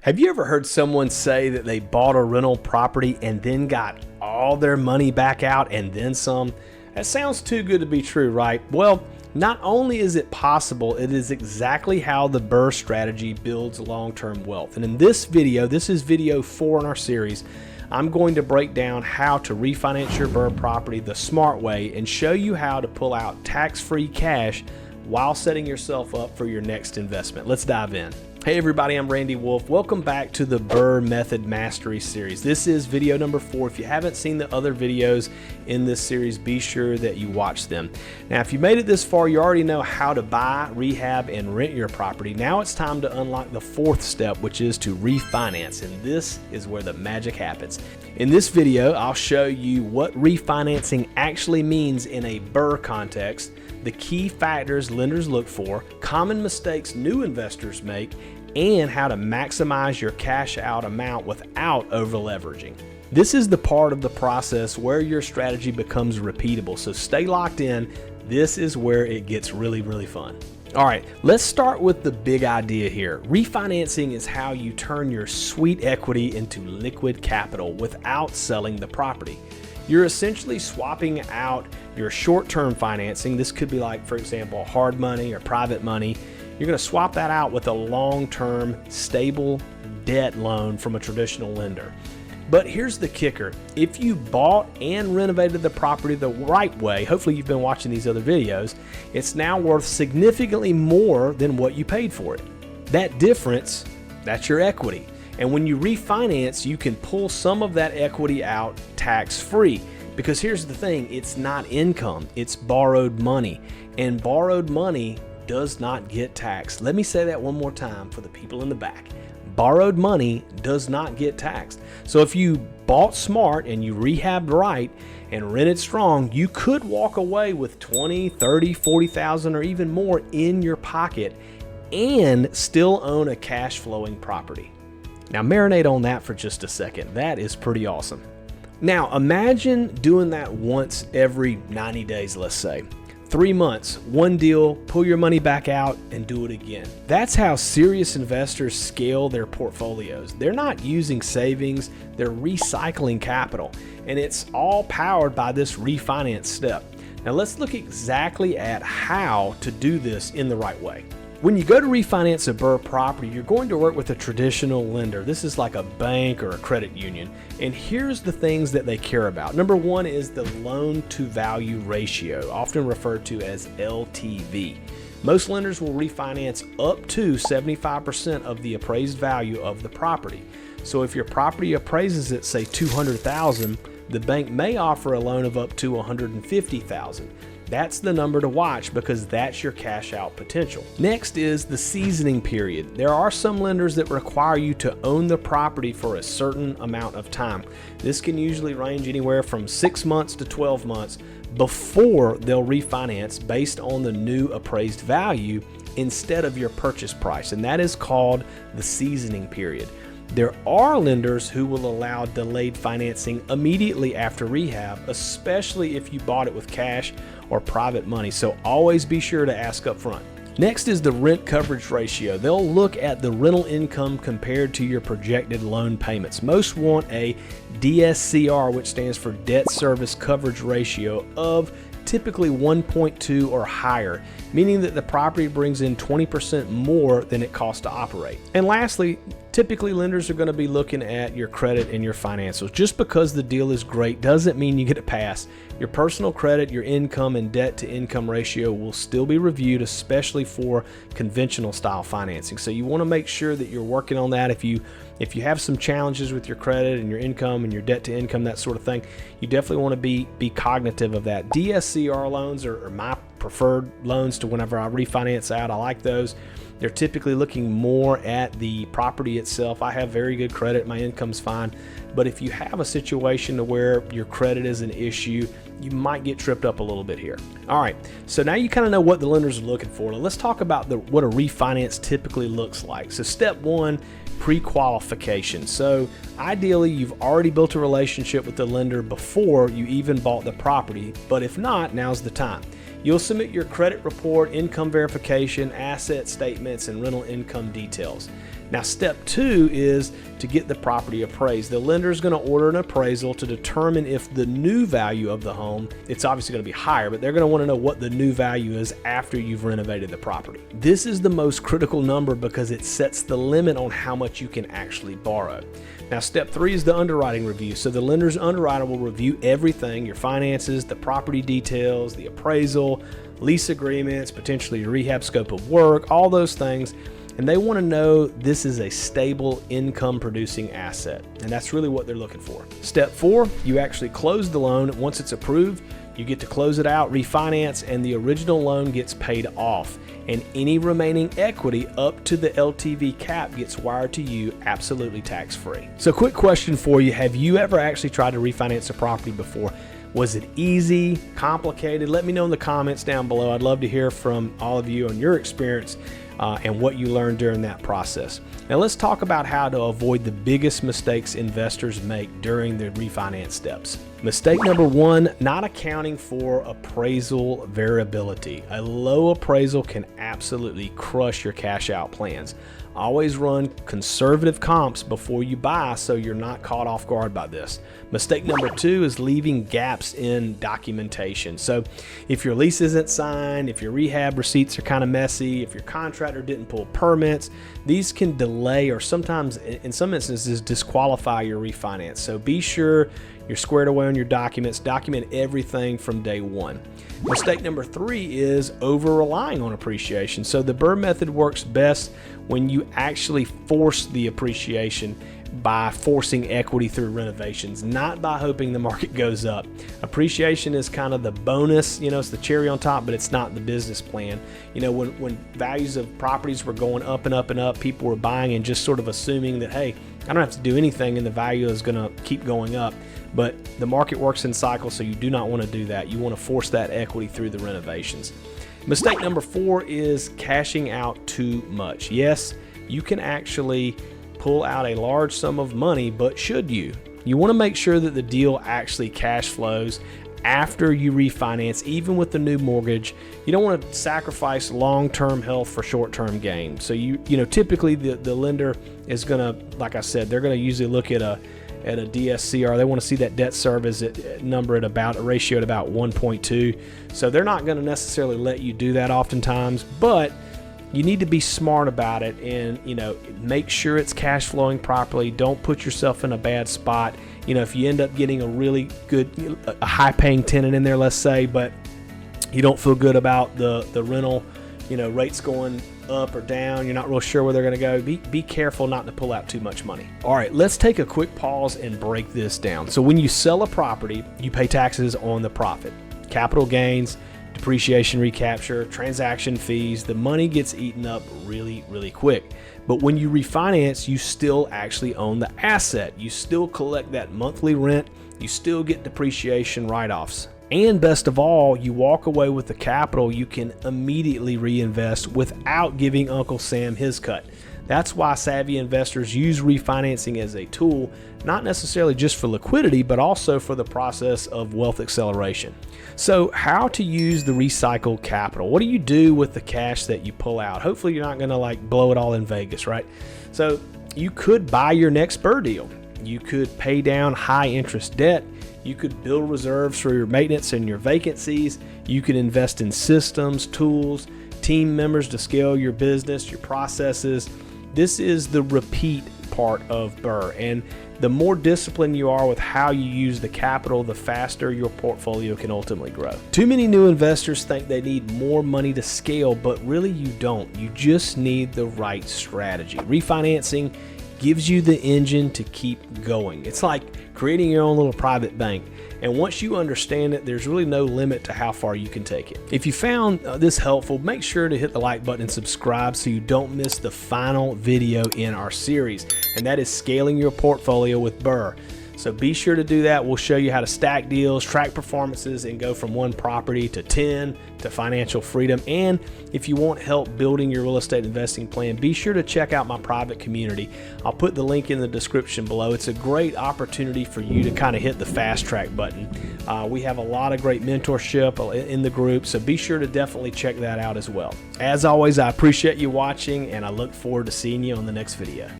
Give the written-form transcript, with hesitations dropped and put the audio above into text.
Have you ever heard someone say that they bought a rental property and then got all their money back out and then some? That sounds too good to be true, right? Well, not only is it possible, it is exactly how the BRRRR strategy builds long-term wealth. And in this video, this is video 4 in our series, I'm going to break down how to refinance your BRRRR property the smart way and show you how to pull out tax-free cash while setting yourself up for your next investment. Let's dive in. Hey everybody, I'm Randy Wolfe. Welcome back to the BRRRR Method Mastery Series. This is video number 4. If you haven't seen the other videos in this series, be sure that you watch them. Now, if you made it this far, you already know how to buy, rehab, and rent your property. Now it's time to unlock the 4th step, which is to refinance, and this is where the magic happens. In this video, I'll show you what refinancing actually means in a BRRRR context, the key factors lenders look for, common mistakes new investors make, and how to maximize your cash out amount without over leveraging. This is the part of the process where your strategy becomes repeatable, so stay locked in. This is where it gets really fun. All right, let's start with the big idea here. Refinancing is how you turn your sweet equity into liquid capital without selling the property. You're essentially swapping out your short-term financing. This could be like, for example, hard money or private money. You're going to swap that out with a long-term, stable debt loan from a traditional lender. But here's the kicker. If you bought and renovated the property the right way, hopefully you've been watching these other videos, it's now worth significantly more than what you paid for it. That difference, that's your equity. And when you refinance, you can pull some of that equity out tax-free. Because here's the thing, it's not income, it's borrowed money. And borrowed money does not get taxed. Let me say that one more time for the people in the back. Borrowed money does not get taxed. So if you bought smart and you rehabbed right and rented strong, you could walk away with 20, 30, 40,000 or even more in your pocket and still own a cash flowing property. Now marinate on that for just a second. That is pretty awesome. Now imagine doing that once every 90 days, let's say. 3 months, one deal, pull your money back out and do it again. That's how serious investors scale their portfolios. They're not using savings, they're recycling capital. And it's all powered by this refinance step. Now let's look exactly at how to do this in the right way. When you go to refinance a BRRRR property, you're going to work with a traditional lender. This is like a bank or a credit union. And here's the things that they care about. Number 1 is the loan to value ratio, often referred to as LTV. Most lenders will refinance up to 75% of the appraised value of the property. So if your property appraises at, say, $200,000, the bank may offer a loan of up to $150,000. That's the number to watch because that's your cash out potential. Next is the seasoning period. There are some lenders that require you to own the property for a certain amount of time. This can usually range anywhere from 6 months to 12 months before they'll refinance based on the new appraised value instead of your purchase price, and that is called the seasoning period. There are lenders who will allow delayed financing immediately after rehab, especially if you bought it with cash or private money, so always be sure to ask up front. Next is the rent coverage ratio. They'll look at the rental income compared to your projected loan payments. Most want a DSCR, which stands for debt service coverage ratio, of typically 1.2 or higher, meaning that the property brings in 20% more than it costs to operate. And lastly, typically lenders are going to be looking at your credit and your financials. Just because the deal is great doesn't mean you get a pass. Your personal credit, your income, and debt to income ratio will still be reviewed, especially for conventional style financing. So you want to make sure that you're working on that. If you have some challenges with your credit and your income and your debt to income, that sort of thing, you definitely want to be cognitive of that. DSCR loans are my preferred loans to whenever I refinance out. I like those. They're typically looking more at the property itself. I have very good credit, my income's fine. But if you have a situation to where your credit is an issue, you might get tripped up a little bit here. All right, so now you kind of know what the lenders are looking for. Now let's talk about what a refinance typically looks like. So step 1, pre-qualification. So ideally, you've already built a relationship with the lender before you even bought the property, but if not, now's the time. You'll submit your credit report, income verification, asset statements, and rental income details. Now, step 2 is to get the property appraised. The lender is going to order an appraisal to determine if the new value of the home, it's obviously going to be higher, but they're going to want to know what the new value is after you've renovated the property. This is the most critical number because it sets the limit on how much you can actually borrow. Now, step 3 is the underwriting review. So the lender's underwriter will review everything, your finances, the property details, the appraisal, lease agreements, potentially your rehab scope of work, all those things. And they want to know this is a stable income producing asset. And that's really what they're looking for. Step 4, you actually close the loan. Once it's approved, you get to close it out, refinance, and the original loan gets paid off. And any remaining equity up to the LTV cap gets wired to you absolutely tax-free. So quick question for you. Have you ever actually tried to refinance a property before? Was it easy, complicated? Let me know in the comments down below. I'd love to hear from all of you on your experience and what you learned during that process. Now let's talk about how to avoid the biggest mistakes investors make during the refinance steps. Mistake number 1, not accounting for appraisal variability. A low appraisal can absolutely crush your cash out plans. Always run conservative comps before you buy so you're not caught off guard by this. Mistake number 2 is leaving gaps in documentation. So if your lease isn't signed, if your rehab receipts are kind of messy, if your contractor didn't pull permits, these can delay or sometimes in some instances disqualify your refinance. So be sure you're squared away on your documents. Document everything from day one. Mistake number 3 is over-relying on appreciation. So the BRRRR method works best when you actually force the appreciation by forcing equity through renovations, not by hoping the market goes up. Appreciation is kind of the bonus, it's the cherry on top, but it's not the business plan. When values of properties were going up and up and up, people were buying and just sort of assuming that, hey, I don't have to do anything and the value is going to keep going up. But the market works in cycles, so you do not want to do that. You want to force that equity through the renovations. Mistake number 4 is cashing out too much. Yes, you can actually pull out a large sum of money, but should you? You want to make sure that the deal actually cash flows after you refinance, even with the new mortgage. You don't want to sacrifice long-term health for short-term gain. So typically the lender is going to, like I said, they're going to usually look at a DSCR. They want to see that debt service number at about a ratio at about 1.2. So they're not going to necessarily let you do that oftentimes, but you need to be smart about it and make sure it's cash flowing properly. Don't put yourself in a bad spot. If you end up getting a really good, a high paying tenant in there, let's say, but you don't feel good about the rental, rates going up or down, you're not real sure where they're going to go, be careful not to pull out too much money. All right, let's take a quick pause and break this down. So when you sell a property, you pay taxes on the profit, capital gains, depreciation recapture, transaction fees. The money gets eaten up really, really quick. But when you refinance, you still actually own the asset. You still collect that monthly rent. You still get depreciation write-offs. And best of all, you walk away with the capital you can immediately reinvest without giving Uncle Sam his cut. That's why savvy investors use refinancing as a tool, not necessarily just for liquidity, but also for the process of wealth acceleration. So how to use the recycled capital? What do you do with the cash that you pull out? Hopefully you're not gonna blow it all in Vegas, right? So you could buy your next BRRRR deal. You could pay down high interest debt. You could build reserves for your maintenance and your vacancies. You could invest in systems, tools, team members to scale your business, your processes. This is the repeat part of BRRRR, and the more disciplined you are with how you use the capital, the faster your portfolio can ultimately grow. Too many new investors think they need more money to scale, but really you don't. You just need the right strategy. Refinancing gives you the engine to keep going. It's like creating your own little private bank. And once you understand it, there's really no limit to how far you can take it. If you found this helpful, make sure to hit the like button and subscribe so you don't miss the final video in our series. And that is scaling your portfolio with BRRRR. So be sure to do that. We'll show you how to stack deals, track performances, and go from one property to 10 to financial freedom. And if you want help building your real estate investing plan, be sure to check out my private community. I'll put the link in the description below. It's a great opportunity for you to kind of hit the fast track button. We have a lot of great mentorship in the group, so be sure to definitely check that out as well. As always, I appreciate you watching, and I look forward to seeing you on the next video.